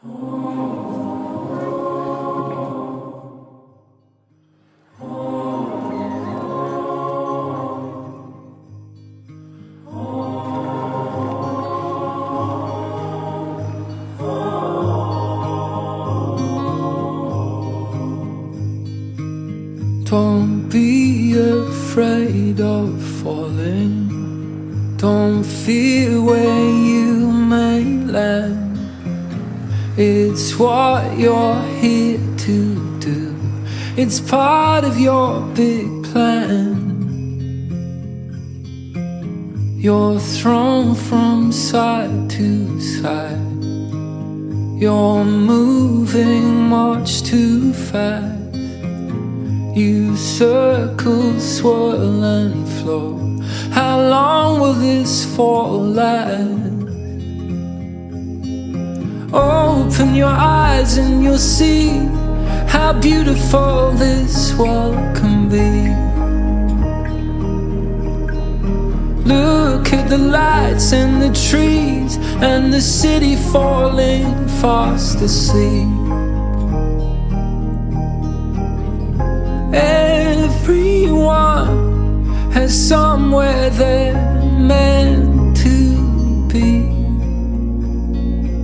Don't be afraid of falling. Don't fear where you may land. It's what you're here to do. It's part of your big plan. You're thrown from side to side. You're moving much too fast. You circle, swirl and flow. How long will this fall last? Open your eyes and you'll see how beautiful this world can be. Look at the lights and the trees and the city falling fast asleep. Everyone has somewhere they're meant to be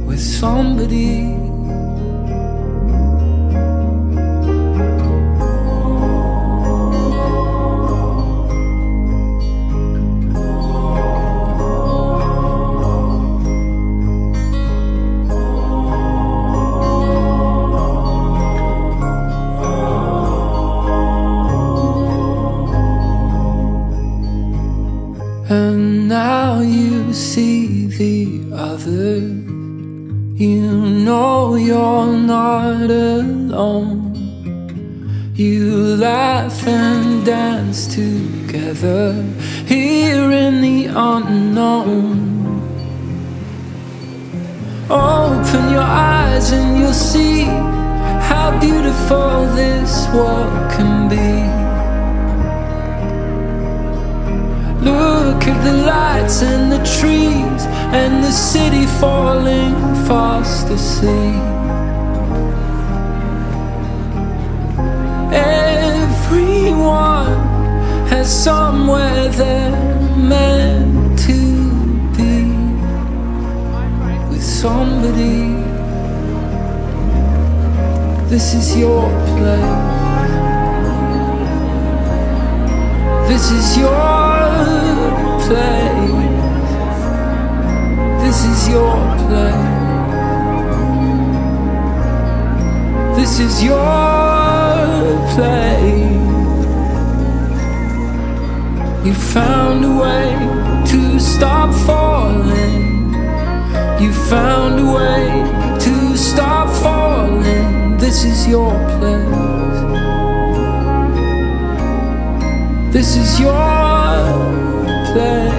with somebody. And now you see the others. You know you're not alone. You laugh and dance together here in the unknown. Open your eyes and you'll see how beautiful this world can be. Look at the lights and the trees and the city falling fast asleep. Everyone has somewhere they're meant to be with somebody. This is your place. This is your place. This is your place. This is your place. You found a way to stop falling. You found a way to stop falling. This is your place. This is your place.